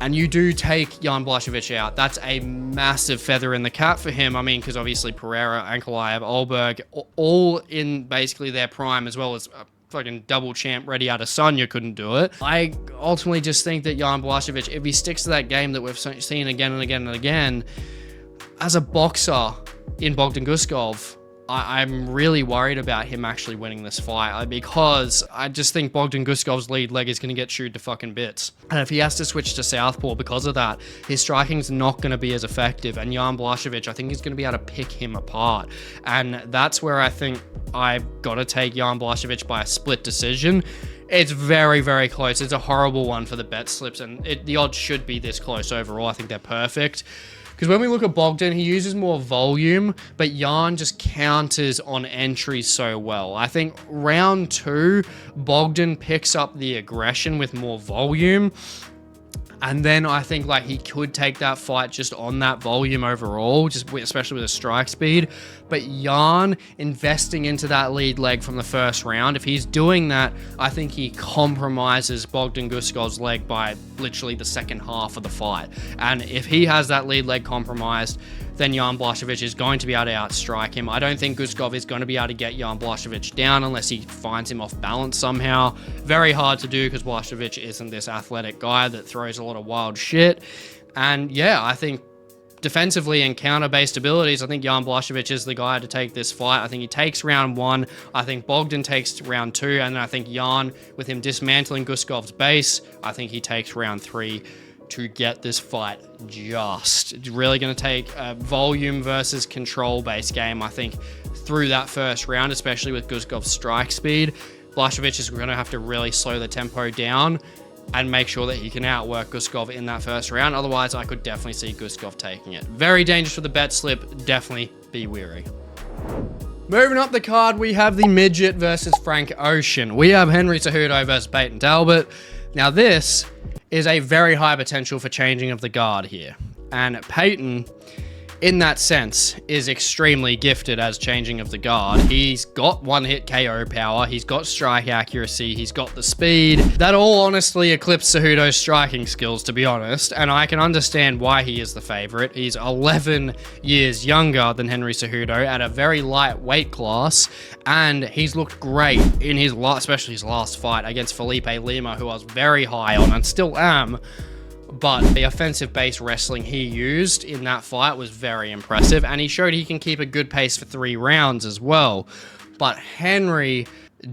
and you do take Jan Blachowicz out, that's a massive feather in the cap for him. I mean, because obviously Pereira, Ankalaev, Olberg, all in basically their prime, as well as fucking double champ Reddy Adesanya couldn't do it. I ultimately just think that Jan Blachowicz, if he sticks to that game that we've seen again and again and again, as a boxer in Bogdan Guskov, I'm really worried about him actually winning this fight, because I just think Bogdan Guskov's lead leg is going to get chewed to fucking bits. And if he has to switch to southpaw because of that, his striking's not going to be as effective. And Jan Blachowicz, I think he's going to be able to pick him apart. And that's where I think I've got to take Jan Blachowicz by a split decision. It's very, very close. It's a horrible one for the bet slips, and the odds should be this close overall. I think they're perfect. Because when we look at Bogdan, he uses more volume, but Jan just counters on entries so well. I think round 2, Bogdan picks up the aggression with more volume. And then I think like he could take that fight just on that volume overall, just especially with a strike speed. But Jan investing into that lead leg from the first round, if he's doing that, I think he compromises Bogdan Guskov's leg by literally the second half of the fight. And if he has that lead leg compromised, then Jan Blachowicz is going to be able to outstrike him. I don't think Guskov is going to be able to get Jan Blachowicz down unless he finds him off balance somehow. Very hard to do because Blachowicz isn't this athletic guy that throws a lot of wild shit. And yeah, I think defensively and counter-based abilities, I think Jan Blachowicz is the guy to take this fight. I think he takes round 1. I think Bogdan takes round 2. And then I think Jan, with him dismantling Guskov's base, I think he takes round 3 to get this fight just. It's really going to take a volume versus control-based game, I think, through that first round, especially with Guskov's strike speed. Blachowicz is going to have to really slow the tempo down and make sure that he can outwork Guskov in that first round. Otherwise, I could definitely see Guskov taking it. Very dangerous for the bet slip. Definitely be wary. Moving up the card, we have the midget versus Frank Ocean. We have Henry Cejudo versus Payton Talbott. Now this is a very high potential for changing of the guard here. And Payton, in that sense, is extremely gifted as changing of the guard. He's got one-hit KO power, he's got strike accuracy, he's got the speed. That all honestly eclipsed Cejudo's striking skills, to be honest, and I can understand why he is the favorite. He's 11 years younger than Henry Cejudo at a very light weight class, and he's looked great in his especially his last fight against Felipe Lima, who I was very high on and still am. But the offensive-based wrestling he used in that fight was very impressive, and he showed he can keep a good pace for 3 rounds as well. But Henry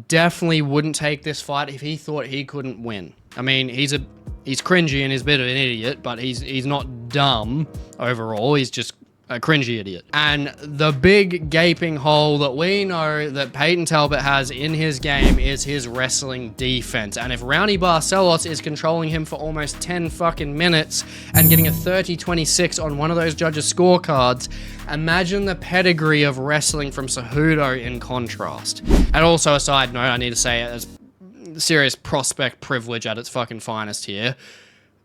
definitely wouldn't take this fight if he thought he couldn't win. I mean, he's cringy and he's a bit of an idiot, but he's not dumb overall. He's just a cringy idiot. And the big gaping hole that we know that Payton Talbott has in his game is his wrestling defense. And if Raoni Barcelos is controlling him for almost 10 fucking minutes and getting a 30-26 on one of those judges' scorecards, imagine the pedigree of wrestling from Cejudo in contrast. And also a side note, I need to say it as serious prospect privilege at its fucking finest here.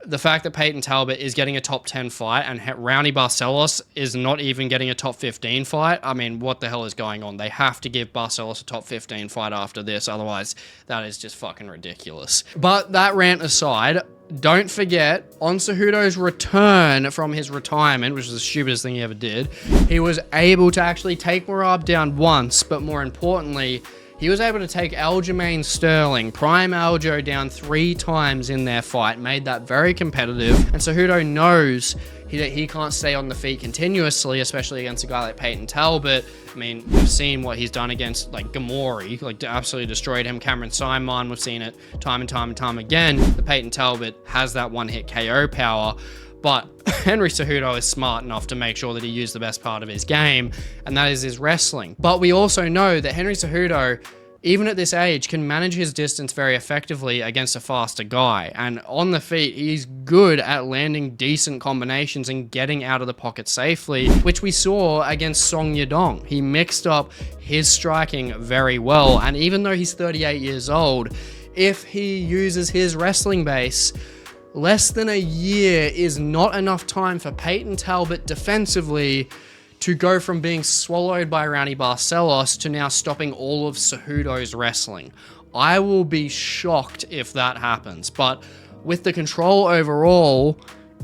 The fact that Payton Talbott is getting a top 10 fight and Raoni Barcelos is not even getting a top 15 fight, I mean, what the hell is going on? They have to give Barcelos a top 15 fight after this, otherwise that is just fucking ridiculous. But that rant aside, don't forget, on Cejudo's return from his retirement, which was the stupidest thing he ever did, he was able to actually take Merab down once, but more importantly, he was able to take Aljamain Sterling, prime Aljo, down 3 times in their fight, made that very competitive. And Cejudo knows that he can't stay on the feet continuously, especially against a guy like Payton Talbott. I mean, we've seen what he's done against like Gamori, like absolutely destroyed him. Cameron Simon, we've seen it time and time again. The Payton Talbott has that one-hit KO power, but Henry Cejudo is smart enough to make sure that he used the best part of his game, and that is his wrestling. But we also know that Henry Cejudo, even at this age, can manage his distance very effectively against a faster guy. And on the feet, he's good at landing decent combinations and getting out of the pocket safely, which we saw against Song Yadong. He mixed up his striking very well. And even though he's 38 years old, if he uses his wrestling base, less than a year is not enough time for Payton Talbott defensively to go from being swallowed by Raoni Barcelos to now stopping all of Cejudo's wrestling. I will be shocked if that happens, but with the control overall,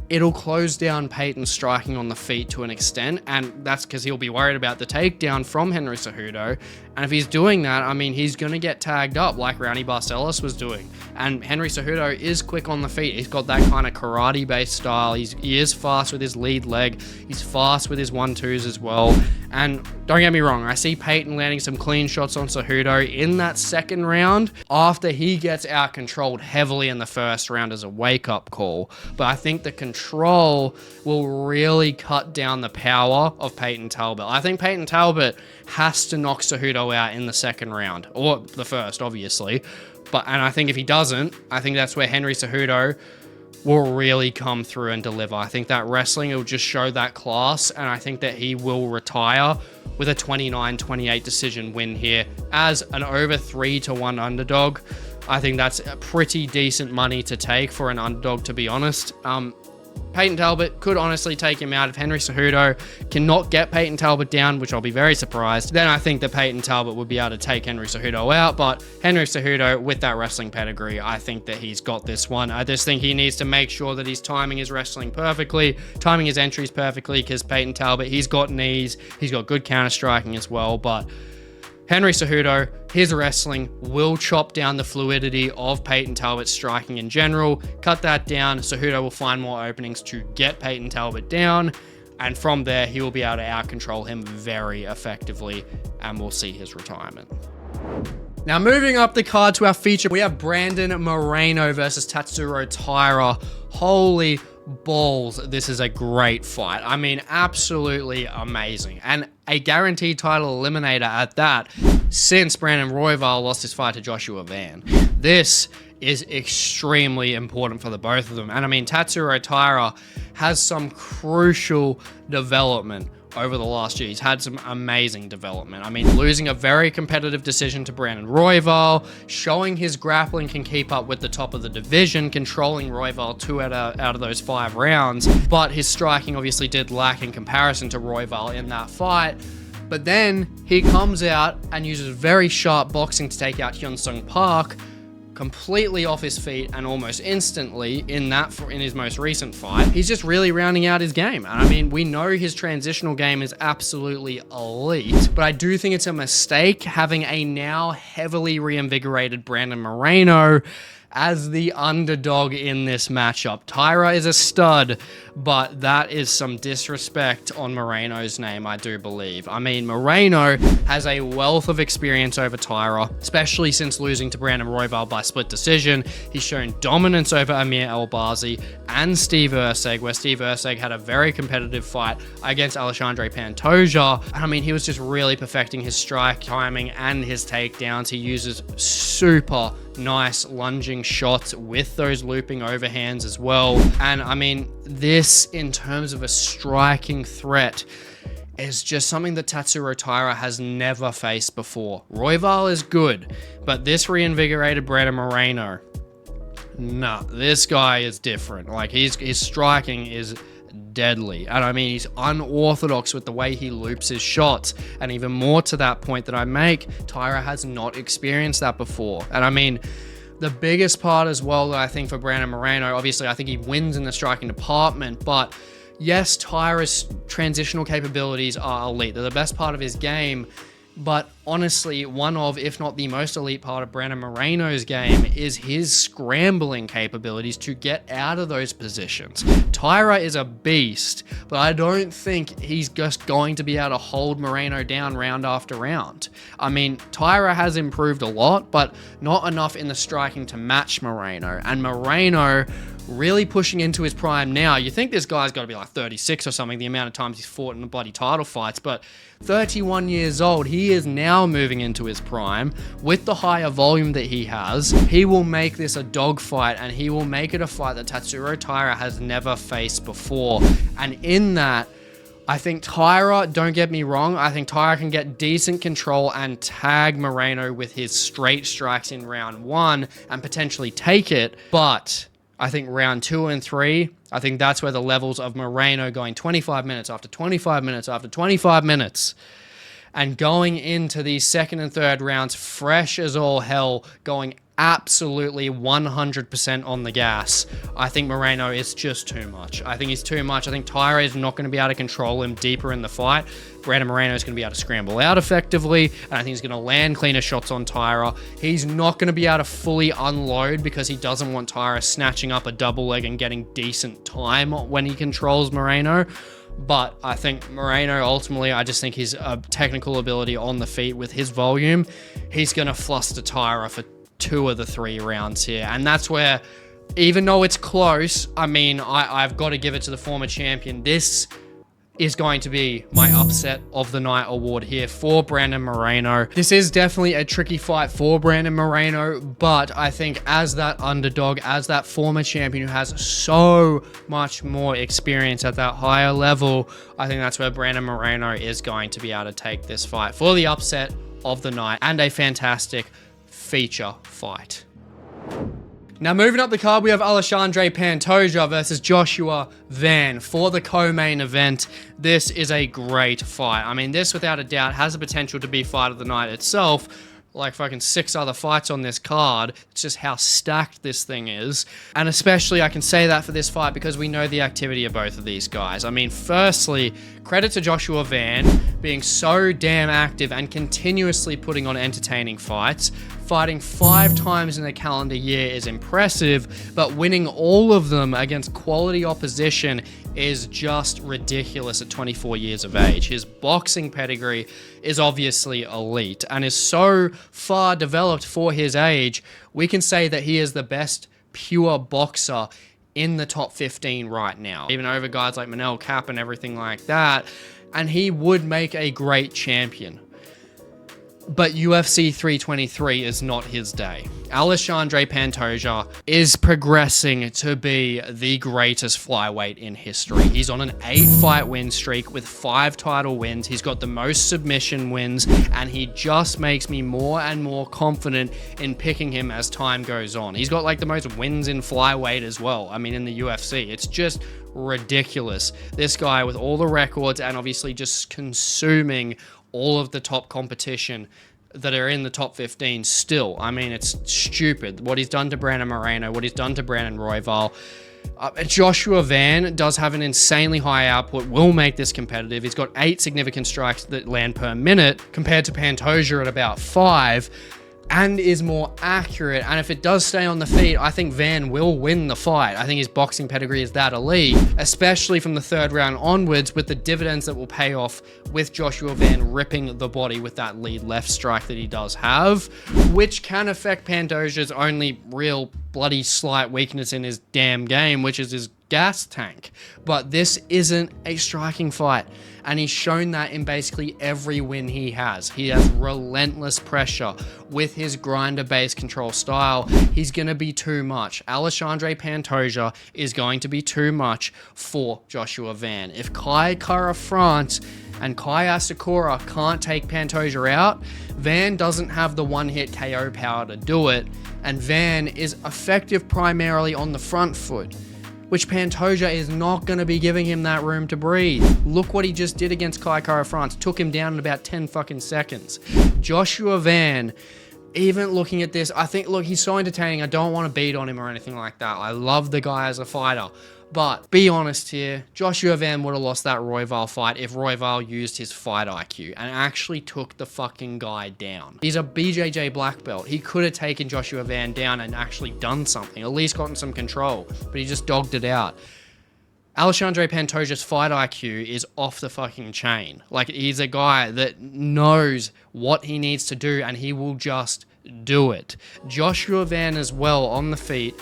it'll close down Payton's striking on the feet to an extent, and that's because he'll be worried about the takedown from Henry Cejudo. And if he's doing that, I mean, he's going to get tagged up like Raoni Barcelos was doing. And Henry Cejudo is quick on the feet. He's got that kind of karate-based style. He is fast with his lead leg. He's fast with his 1-2s as well. And don't get me wrong, I see Payton landing some clean shots on Cejudo in that second round after he gets out-controlled heavily in the first round as a wake-up call. But I think the control will really cut down the power of Payton Talbott. I think Payton Talbott has to knock Cejudo out in the second round, or the first, obviously. And I think if he doesn't, I think that's where Henry Cejudo will really come through and deliver. I think that wrestling will just show that class, and I think that he will retire with a 29-28 decision win here as an over 3-1 underdog. I think that's a pretty decent money to take for an underdog, to be honest. Payton Talbott could honestly take him out. If Henry Cejudo cannot get Payton Talbott down, which I'll be very surprised, then I think that Payton Talbott would be able to take Henry Cejudo out. But Henry Cejudo, with that wrestling pedigree, I think that he's got this one. I just think he needs to make sure that he's timing his wrestling perfectly, timing his entries perfectly, because Payton Talbott, he's got knees, he's got good counter striking as well, but Henry Cejudo, his wrestling will chop down the fluidity of Payton Talbott's striking in general. Cut that down. Cejudo will find more openings to get Payton Talbott down. And from there, he will be able to out-control him very effectively. And we'll see his retirement. Now, moving up the card to our feature, we have Brandon Moreno versus Tatsuro Taira. Holy balls, this is a great fight. I mean, absolutely amazing. And a guaranteed title eliminator at that, since Brandon Royval lost his fight to Joshua Van. This is extremely important for the both of them. And I mean, Tatsuro Taira has some crucial development over the last year. He's had some amazing development. I mean, losing a very competitive decision to Brandon Royval, showing his grappling can keep up with the top of the division, controlling Royval 2 out of those 5 rounds, but his striking obviously did lack in comparison to Royval in that fight. But then he comes out and uses very sharp boxing to take out Hyun Sung Park, completely off his feet, and almost instantly in his most recent fight, he's just really rounding out his game. And I mean, we know his transitional game is absolutely elite, but I do think it's a mistake having a now heavily reinvigorated Brandon Moreno as the underdog in this matchup. Taira is a stud, but that is some disrespect on Moreno's name, I do believe. I mean, Moreno has a wealth of experience over Taira, especially since losing to Brandon Royval by split decision. He's shown dominance over Amir Elbazi and Steve Erceg, where Steve Erceg had a very competitive fight against Alexandre Pantoja. I mean, he was just really perfecting his strike timing and his takedowns. He uses super nice lunging shots with those looping overhands as well. And I mean, this in terms of a striking threat is just something that Tatsuro Taira has never faced before. Royval is good, but this reinvigorated Brandon Moreno, nah, this guy is different. Like, his striking is deadly. And I mean, he's unorthodox with the way he loops his shots. And even more to that point that I make, Taira has not experienced that before. And I mean, the biggest part as well that I think for Brandon Moreno, obviously I think he wins in the striking department, but yes, Taira's transitional capabilities are elite. They're the best part of his game. But honestly, one of, if not the most elite part of Brandon Moreno's game is his scrambling capabilities to get out of those positions. Taira is a beast, but I don't think he's just going to be able to hold Moreno down round after round. I mean, Taira has improved a lot, but not enough in the striking to match Moreno. And Moreno really pushing into his prime now. You think this guy's got to be like 36 or something, the amount of times he's fought in the bloody title fights, but 31 years old, he is now moving into his prime. With the higher volume that he has, he will make this a dogfight, and he will make it a fight that Tatsuro Taira has never faced before. And in that, I think Taira, don't get me wrong, I think Taira can get decent control and tag Moreno with his straight strikes in round 1 and potentially take it, but I think round 2 and 3, I think that's where the levels of Moreno going 25 minutes after 25 minutes after 25 minutes and going into these second and third rounds fresh as all hell, going absolutely 100% on the gas. I think Moreno is just too much. I think he's too much. I think Taira is not going to be able to control him deeper in the fight. Brandon Moreno is going to be able to scramble out effectively, and I think he's going to land cleaner shots on Taira. He's not going to be able to fully unload because he doesn't want Taira snatching up a double leg and getting decent time when he controls Moreno. But I think Moreno, ultimately, I just think his technical ability on the feet with his volume, he's going to fluster Taira for 2 of the 3 rounds here. And that's where, even though it's close, I mean, I've got to give it to the former champion. This is going to be my upset of the night award here for Brandon Moreno. This is definitely a tricky fight for Brandon Moreno, but I think as that underdog, as that former champion who has so much more experience at that higher level, I think that's where Brandon Moreno is going to be able to take this fight for the upset of the night and a fantastic feature fight. Now, moving up the card, we have Alexandre Pantoja versus Joshua Van for the co-main event. This is a great fight. I mean, this, without a doubt, has the potential to be fight of the night itself. Like fucking 6 other fights on this card. It's just how stacked this thing is. And especially I can say that for this fight because we know the activity of both of these guys. I mean, firstly, credit to Joshua Van being so damn active and continuously putting on entertaining fights. Fighting 5 times in a calendar year is impressive, but winning all of them against quality opposition is just ridiculous at 24 years of age. His boxing pedigree is obviously elite and is so far developed for his age. We can say that he is the best pure boxer in the top 15 right now, even over guys like Manel Kape and everything like that, and he would make a great champion. But UFC 323 is not his day. Alexandre Pantoja is progressing to be the greatest flyweight in history. He's on an 8-fight win streak with 5 title wins. He's got the most submission wins, and he just makes me more and more confident in picking him as time goes on. He's got like the most wins in flyweight as well. I mean, in the UFC, it's just ridiculous. This guy with all the records and obviously just consuming all of the top competition that are in the top 15 still. I mean, it's stupid what he's done to Brandon Moreno, what he's done to Brandon Royval. Joshua Van does have an insanely high output, will make this competitive. He's got 8 significant strikes that land per minute compared to Pantoja at about 5, and is more accurate. And if it does stay on the feet, I think Van will win the fight. I think his boxing pedigree is that elite, especially from the 3rd round onwards, with the dividends that will pay off with Joshua Van ripping the body with that lead left strike that he does have, which can affect Pantoja's only real bloody slight weakness in his damn game, which is his gas tank. But this isn't a striking fight, and he's shown that in basically every win he has. He has relentless pressure with his grinder-based control style. He's going to be too much. Alexandre Pantoja is going to be too much for Joshua Van. If Kai Kara-France and Kai Asakura can't take Pantoja out, Van doesn't have the one-hit KO power to do it, and Van is effective primarily on the front foot, which Pantoja is not going to be giving him that room to breathe. Look what he just did against Kai Kara-France. Took him down in about 10 fucking seconds. Joshua Van, even looking at this, I think, look, he's so entertaining. I don't want to beat on him or anything like that. I love the guy as a fighter. But be honest here, Joshua Van would have lost that Royval fight if Royval used his fight IQ and actually took the fucking guy down. He's a BJJ black belt. He could have taken Joshua Van down and actually done something, at least gotten some control, but he just dogged it out. Alexandre Pantoja's fight IQ is off the fucking chain. Like, he's a guy that knows what he needs to do and he will just do it. Joshua Van as well on the feet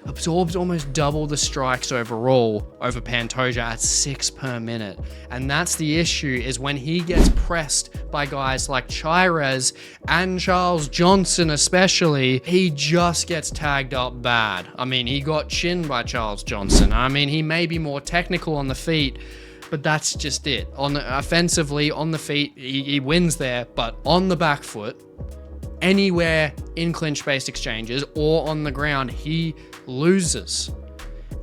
absorbs almost double the strikes overall over Pantoja at 6 per minute. And that's the issue, is when he gets pressed by guys like Chires and Charles Johnson especially, he just gets tagged up bad. I mean, he got chinned by Charles Johnson. I mean, he may be more technical on the feet, but that's just it. Offensively, on the feet, he wins there, but on the back foot, anywhere in clinch-based exchanges or on the ground, he loses.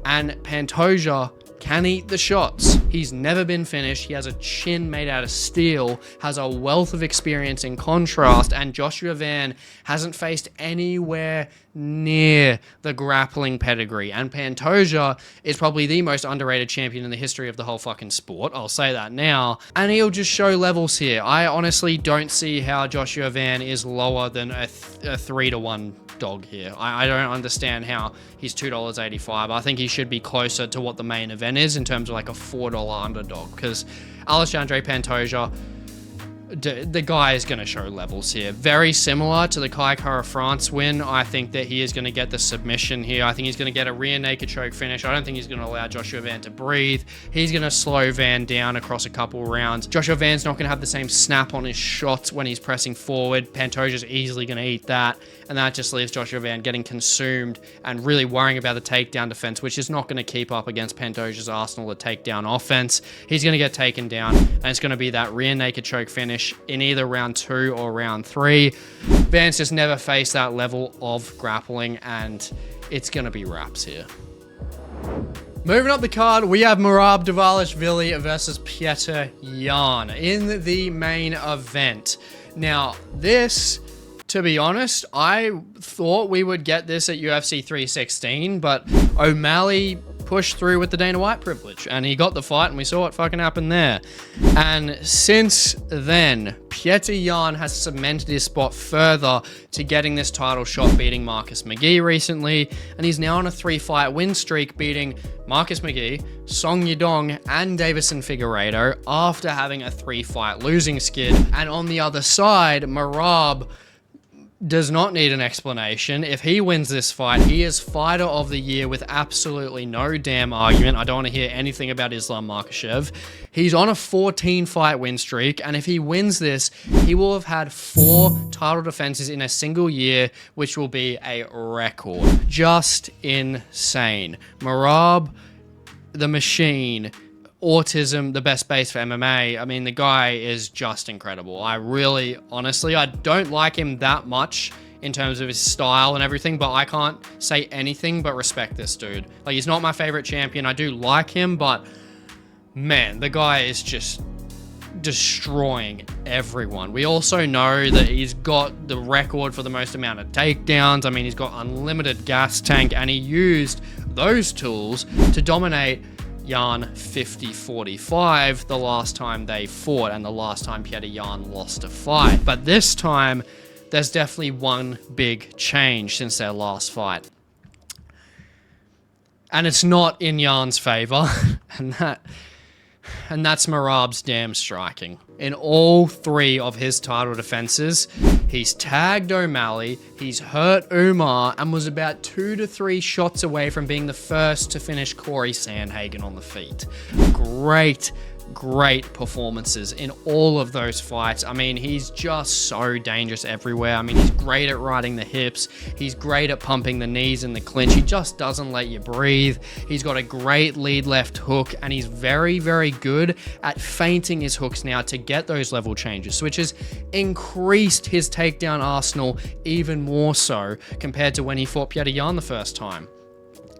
And Pantoja can eat the shots. He's never been finished. He has a chin made out of steel, has a wealth of experience in contrast, and Joshua Van hasn't faced anywhere near the grappling pedigree. And Pantoja is probably the most underrated champion in the history of the whole fucking sport. I'll say that now. And he'll just show levels here. I honestly don't see how Joshua Van is lower than a 3-1 dog here. I don't understand how he's $2.85. I think he should be closer to what the main event is in terms of like a $4 underdog, because Alexandre Pantoja, the guy is going to show levels here. Very similar to the Kai Kara France win. I think that he is going to get the submission here. I think he's going to get a rear naked choke finish. I don't think he's going to allow Joshua Van to breathe. He's going to slow Van down across a couple rounds. Joshua Van's not going to have the same snap on his shots when he's pressing forward. Pantoja's easily going to eat that. And that just leaves Joshua Van getting consumed and really worrying about the takedown defense, which is not going to keep up against Pantoja's arsenal of takedown offense. He's going to get taken down, and it's going to be that rear naked choke finish in either round 2 or round 3. Van's just never faced that level of grappling, and it's going to be wraps here. Moving up the card, we have Merab Dvalishvili versus Petr Yan in the main event. Now, this, to be honest, I thought we would get this at UFC 316, but O'Malley pushed through with the Dana White privilege, and he got the fight, and we saw what fucking happened there. And since then, Petr Yan has cemented his spot further to getting this title shot, beating Marcus McGee recently, and he's now on a 3-fight win streak, beating Marcus McGee, Song Yadong, and Davison Figueiredo after having a 3-fight losing skid. And on the other side, Merab does not need an explanation. If he wins this fight, he is fighter of the year with absolutely no damn argument. I don't want to hear anything about Islam Makhachev. He's on a 14-fight win streak, and if he wins this, he will have had 4 title defenses in a single year, which will be a record. Just insane. Merab, the machine, autism, the best base for MMA. I mean, the guy is just incredible. Honestly, I don't like him that much in terms of his style and everything, but I can't say anything but respect this dude. Like, he's not my favorite champion. I do like him, but man, the guy is just destroying everyone. We also know that he's got the record for the most amount of takedowns. I mean, he's got unlimited gas tank, and he used those tools to dominate Yan 50-45 the last time they fought, and the last time Petr Yan lost a fight. But this time, there's definitely one big change since their last fight. And it's not in Yan's favor, and that's Merab's damn striking. In all 3 of his title defenses, he's tagged O'Malley, he's hurt Umar, and was about 2 to 3 shots away from being the first to finish Corey Sandhagen on the feet. Great performances in all of those fights. I mean, he's just so dangerous everywhere. I mean, he's great at riding the hips. He's great at pumping the knees in the clinch. He just doesn't let you breathe. He's got a great lead left hook, and he's very, very good at feinting his hooks now to get those level changes, which has increased his takedown arsenal even more so compared to when he fought Petr Yan the first time.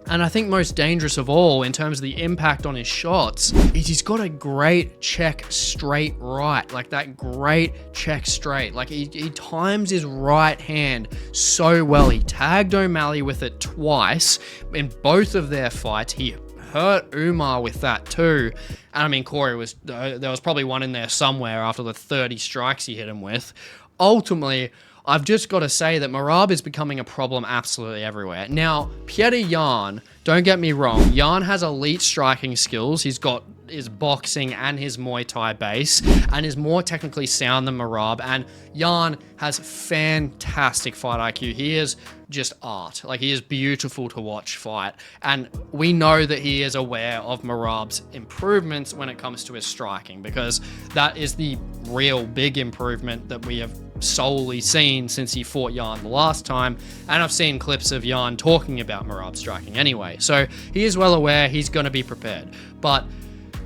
And I think most dangerous of all in terms of the impact on his shots is he's got a great check straight right, like that great check straight. Like he times his right hand so well. He tagged O'Malley with it twice in both of their fights. He hurt Umar with that too. And I mean, Corey was, there was probably one in there somewhere after the 30 strikes he hit him with. Ultimately, I've just got to say that Merab is becoming a problem absolutely everywhere. Now, Petr Yan, don't get me wrong, Yan has elite striking skills. He's got his boxing and his Muay Thai base and is more technically sound than Merab. And Yan has fantastic fight IQ. He is just art. Like, he is beautiful to watch fight. And we know that he is aware of Merab's improvements when it comes to his striking, because that is the real big improvement that we have solely seen since he fought Yan the last time. And I've seen clips of Yan talking about Merab's striking anyway. So he is well aware, he's going to be prepared. But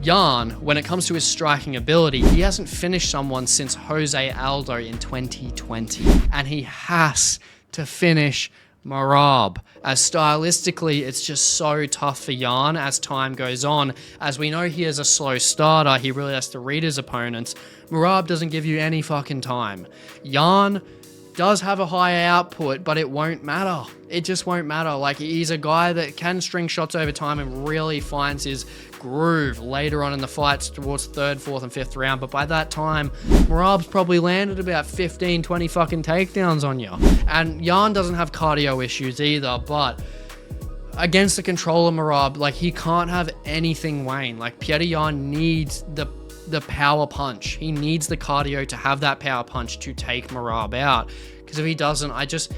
Yan, when it comes to his striking ability, he hasn't finished someone since Jose Aldo in 2020. And he has to finish Merab, as stylistically it's just so tough for Yan as time goes on. As we know, he is a slow starter, he really has to read his opponents. Merab doesn't give you any fucking time. Yan does have a higher output, but it won't matter. It just won't matter. Like, he's a guy that can string shots over time and really finds his groove later on in the fights towards 3rd, 4th, and 5th round. But by that time, Merab's probably landed about 15, 20 fucking takedowns on you. And Yan doesn't have cardio issues either, but against the controller Merab, like, he can't have anything wane. Like, Petr Yan needs the power punch. He needs the cardio to have that power punch to take Merab out. Because if he doesn't, I just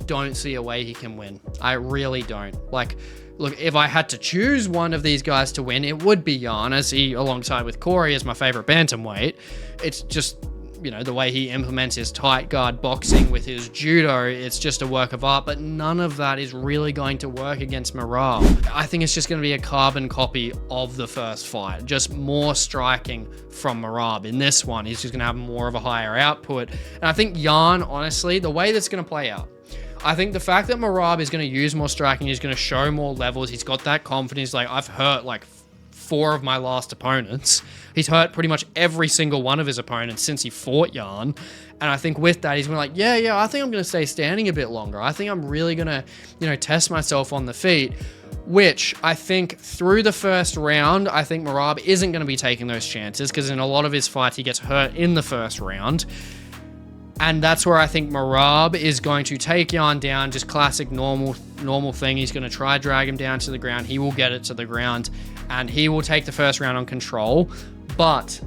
don't see a way he can win. I really don't. Like, look, if I had to choose one of these guys to win, it would be Yan, as he, alongside with Corey, is my favorite bantamweight. It's just, you know, the way he implements his tight guard boxing with his judo, it's just a work of art, but none of that is really going to work against Merab. I think it's just going to be a carbon copy of the first fight, just more striking from Merab. In this one, he's just going to have more of a higher output. And I think Yan, honestly, the way that's going to play out, I think the fact that Merab is going to use more striking, he's going to show more levels, he's got that confidence. Like, I've hurt like 4 of my last opponents. He's hurt pretty much every single one of his opponents since he fought Yan. And I think with that, he's been like, yeah, I think I'm going to stay standing a bit longer. I think I'm really going to, you know, test myself on the feet, which I think through the first round, I think Merab isn't going to be taking those chances, because in a lot of his fights, he gets hurt in the first round. And that's where I think Merab is going to take Yan down, just classic normal thing. He's going to try drag him down to the ground. He will get it to the ground, and he will take the first round on control. But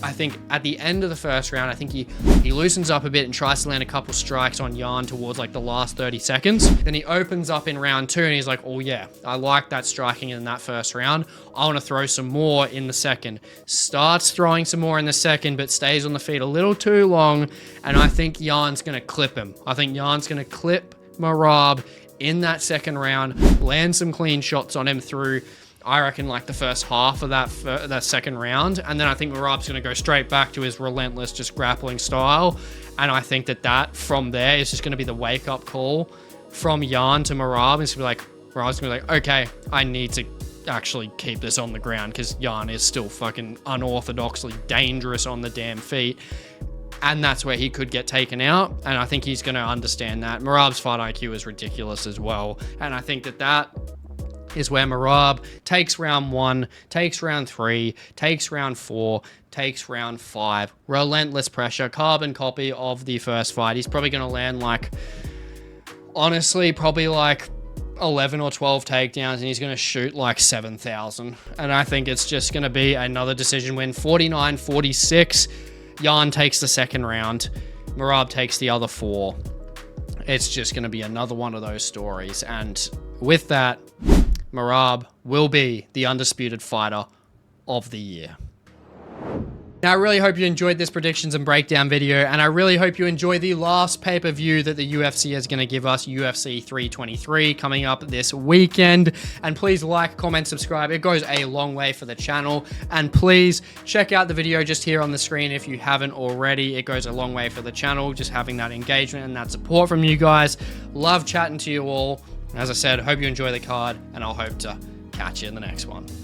I think at the end of the first round, I think he loosens up a bit and tries to land a couple strikes on Yan towards like the last 30 seconds. Then he opens up in round 2 and he's like, oh yeah, I like that striking in that first round. I want to throw some more in the second. Starts throwing some more in the second, but stays on the feet a little too long. And I think Yan's going to clip him. I think Yan's going to clip Merab in that second round, land some clean shots on him through, I reckon, like the first half of that second round. And then I think Merab's going to go straight back to his relentless, just grappling style. And I think that from there is just going to be the wake-up call from Yan to Merab. It's going to be like, Merab's going to be like, okay, I need to actually keep this on the ground, because Yan is still fucking unorthodoxly dangerous on the damn feet. And that's where he could get taken out. And I think he's going to understand that. Merab's fight IQ is ridiculous as well. And I think that is where Merab takes round 1, takes round 3, takes round 4, takes round 5. Relentless pressure, carbon copy of the first fight. He's probably going to land like, honestly, probably like 11 or 12 takedowns, and he's going to shoot like 7,000. And I think it's just going to be another decision win. 49-46. Yan takes the second round. Merab takes the other 4. It's just going to be another one of those stories. And with that, Merab will be the undisputed fighter of the year. Now, I really hope you enjoyed this predictions and breakdown video, and I really hope you enjoy the last pay-per-view that the UFC is going to give us, UFC 323, coming up this weekend. And please like, comment, subscribe. It goes a long way for the channel. And please check out the video just here on the screen if you haven't already. It goes a long way for the channel, just having that engagement and that support from you guys. Love chatting to you all. As I said, hope you enjoy the card, and I'll hope to catch you in the next one.